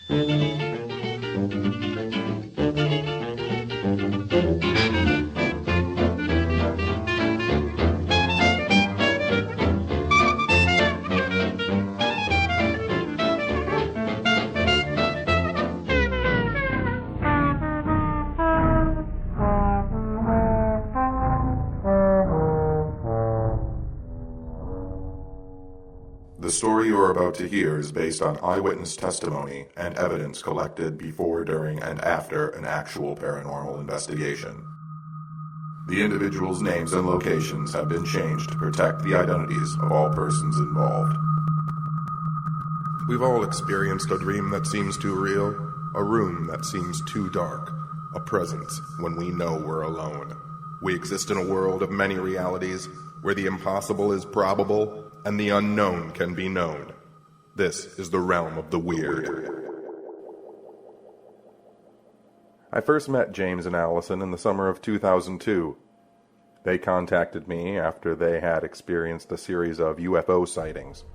The story you are about to hear is based on eyewitness testimony and evidence collected before, during, and after an actual paranormal investigation. The individuals' names and locations have been changed to protect the identities of all persons involved. We've all experienced a dream that seems too real, a room that seems too dark, a presence when we know we're alone. We exist in a world of many realities where the impossible is probable and the unknown can be known. This is the realm of the weird. I first met James and Allison in the summer of 2002. They contacted me after they had experienced a series of UFO sightings.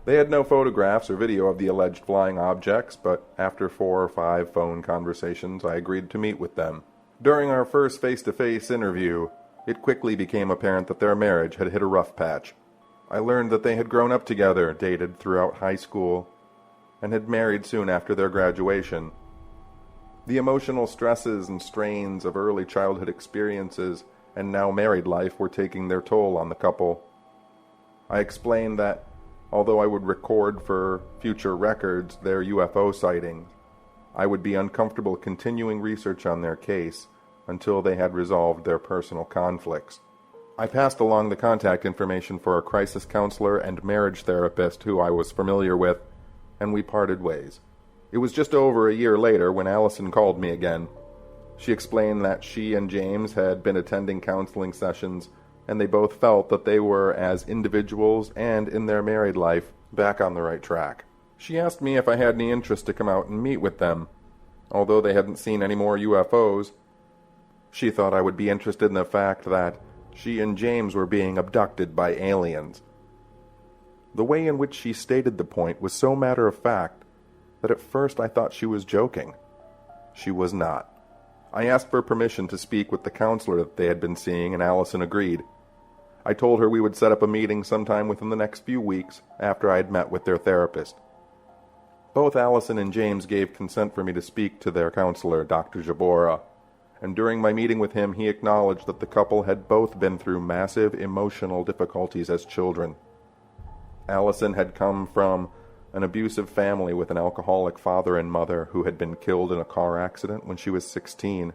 They had no photographs or video of the alleged flying objects, but after 4 or 5 phone conversations, I agreed to meet with them. During our first face-to-face interview, it quickly became apparent that their marriage had hit a rough patch. I learned that they had grown up together, dated throughout high school, and had married soon after their graduation. The emotional stresses and strains of early childhood experiences and now married life were taking their toll on the couple. I explained that, although I would record for future records their UFO sightings, I would be uncomfortable continuing research on their case until they had resolved their personal conflicts. I passed along the contact information for a crisis counselor and marriage therapist who I was familiar with, and we parted ways. It was just over a year later when Allison called me again. She explained that she and James had been attending counseling sessions, and they both felt that they were, as individuals and in their married life, back on the right track. She asked me if I had any interest to come out and meet with them. Although they hadn't seen any more UFOs, she thought I would be interested in the fact that she and James were being abducted by aliens. The way in which she stated the point was so matter-of-fact that at first I thought she was joking. She was not. I asked for permission to speak with the counselor that they had been seeing, and Allison agreed. I told her we would set up a meeting sometime within the next few weeks after I had met with their therapist. Both Allison and James gave consent for me to speak to their counselor, Dr. Jabora, and during my meeting with him he acknowledged that the couple had both been through massive emotional difficulties as children. Allison had come from an abusive family with an alcoholic father and mother who had been killed in a car accident when she was 16,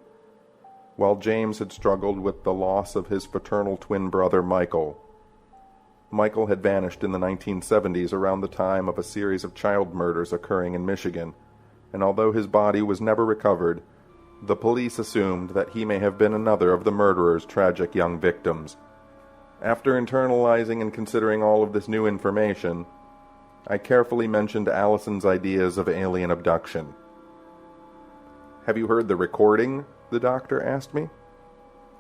while James had struggled with the loss of his fraternal twin brother Michael. Michael had vanished in the 1970s around the time of a series of child murders occurring in Michigan, and although his body was never recovered, the police assumed that he may have been another of the murderer's tragic young victims. After internalizing and considering all of this new information, I carefully mentioned Allison's ideas of alien abduction. "Have you heard the recording?" the doctor asked me.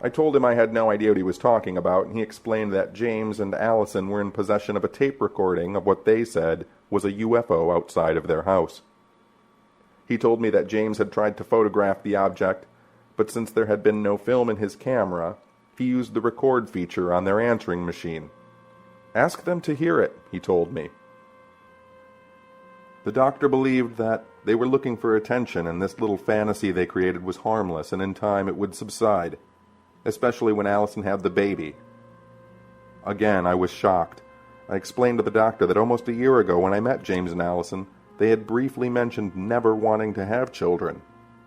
I told him I had no idea what he was talking about, and he explained that James and Allison were in possession of a tape recording of what they said was a UFO outside of their house. He told me that James had tried to photograph the object, but since there had been no film in his camera, he used the record feature on their answering machine. "Ask them to hear it," he told me. The doctor believed that they were looking for attention, and this little fantasy they created was harmless, and in time it would subside, especially when Allison had the baby. Again, I was shocked. I explained to the doctor that almost a year ago when I met James and Allison, they had briefly mentioned never wanting to have children.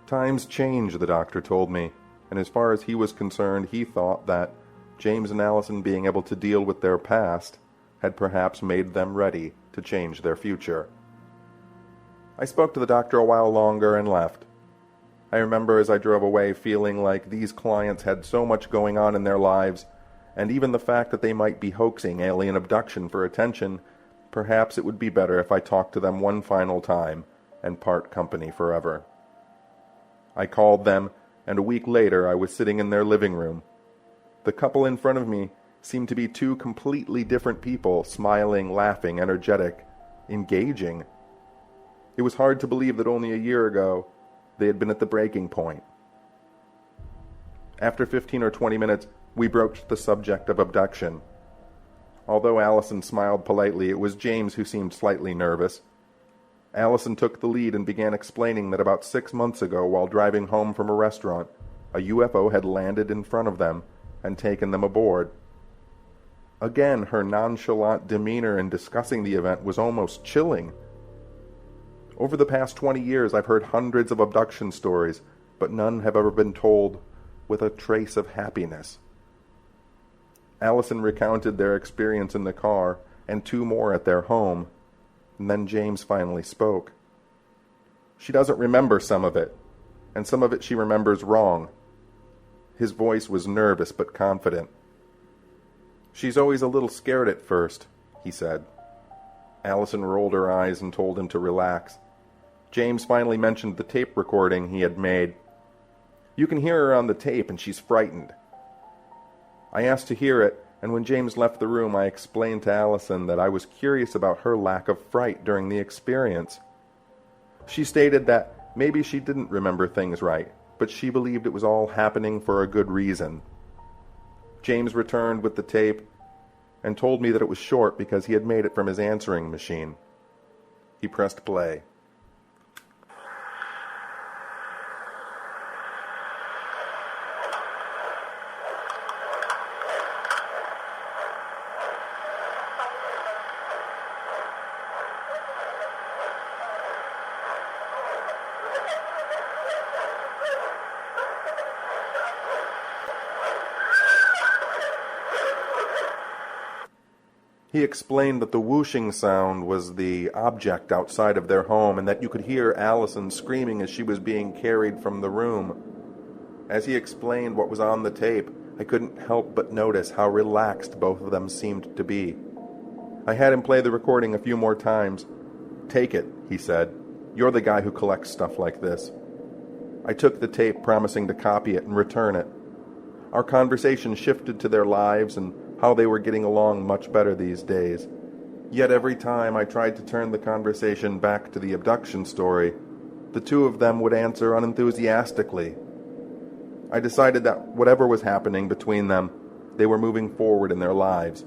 Times change, the doctor told me, and as far as he was concerned, he thought that James and Allison being able to deal with their past had perhaps made them ready to change their future. I spoke to the doctor a while longer and left. I remember as I drove away feeling like these clients had so much going on in their lives, and even the fact that they might be hoaxing alien abduction for attention, perhaps it would be better if I talked to them one final time and part company forever. I called them, and a week later I was sitting in their living room. The couple in front of me seemed to be two completely different people, smiling, laughing, energetic, engaging. It was hard to believe that only a year ago they had been at the breaking point. After 15 or 20 minutes, we broached the subject of abduction. Although Allison smiled politely, it was James who seemed slightly nervous. Allison took the lead and began explaining that about 6 months ago, while driving home from a restaurant, a UFO had landed in front of them and taken them aboard. Again, her nonchalant demeanor in discussing the event was almost chilling. Over the past 20 years, I've heard hundreds of abduction stories, but none have ever been told with a trace of happiness. Allison recounted their experience in the car and 2 more at their home, and then James finally spoke. She doesn't remember some of it, and some of it she remembers wrong. His voice was nervous but confident. She's always a little scared at first, he said. Allison rolled her eyes and told him to relax. James finally mentioned the tape recording he had made. You can hear her on the tape, and she's frightened. I asked to hear it, and when James left the room, I explained to Allison that I was curious about her lack of fright during the experience. She stated that maybe she didn't remember things right, but she believed it was all happening for a good reason. James returned with the tape and told me that it was short because he had made it from his answering machine. He pressed play. He explained that the whooshing sound was the object outside of their home and that you could hear Allison screaming as she was being carried from the room. As he explained what was on the tape, I couldn't help but notice how relaxed both of them seemed to be. I had him play the recording a few more times. Take it, he said. You're the guy who collects stuff like this. I took the tape, promising to copy it and return it. Our conversation shifted to their lives and how they were getting along much better these days. Yet every time I tried to turn the conversation back to the abduction story, the 2 of them would answer unenthusiastically. I decided that whatever was happening between them, they were moving forward in their lives,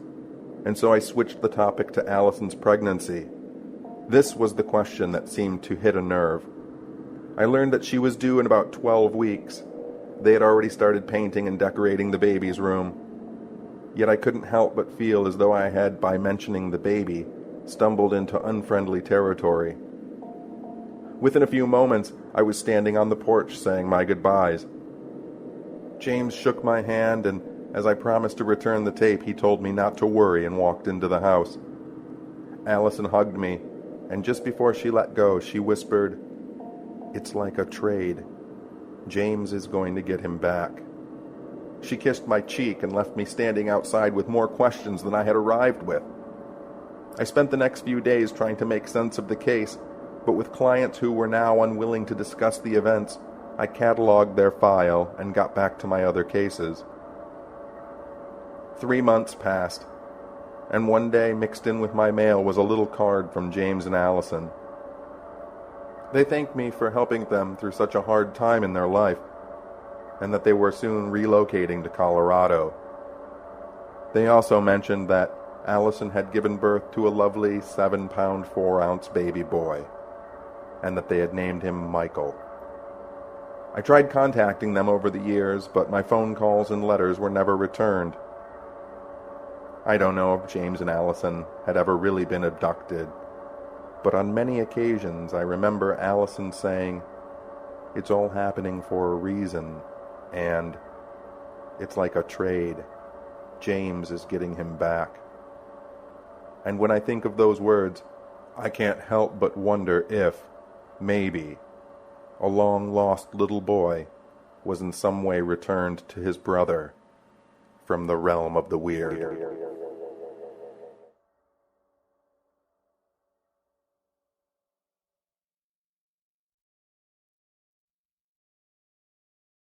and so I switched the topic to Allison's pregnancy. This was the question that seemed to hit a nerve. I learned that she was due in about 12 weeks. They had already started painting and decorating the baby's room. Yet I couldn't help but feel as though I had, by mentioning the baby, stumbled into unfriendly territory. Within a few moments, I was standing on the porch saying my goodbyes. James shook my hand, and as I promised to return the tape, he told me not to worry and walked into the house. Allison hugged me, and just before she let go, she whispered, "It's like a trade. James is going to get him back." She kissed my cheek and left me standing outside with more questions than I had arrived with. I spent the next few days trying to make sense of the case, but with clients who were now unwilling to discuss the events, I cataloged their file and got back to my other cases. 3 months passed, and one day mixed in with my mail was a little card from James and Allison. They thanked me for helping them through such a hard time in their life, and that they were soon relocating to Colorado. They also mentioned that Allison had given birth to a lovely 7-pound 4-ounce baby boy, and that they had named him Michael. I tried contacting them over the years, but my phone calls and letters were never returned. I don't know if James and Allison had ever really been abducted, but on many occasions I remember Allison saying, "It's all happening for a reason," and "It's like a trade. James is getting him back." And when I think of those words, I can't help but wonder if, maybe, a long-lost little boy was in some way returned to his brother from the realm of the weird.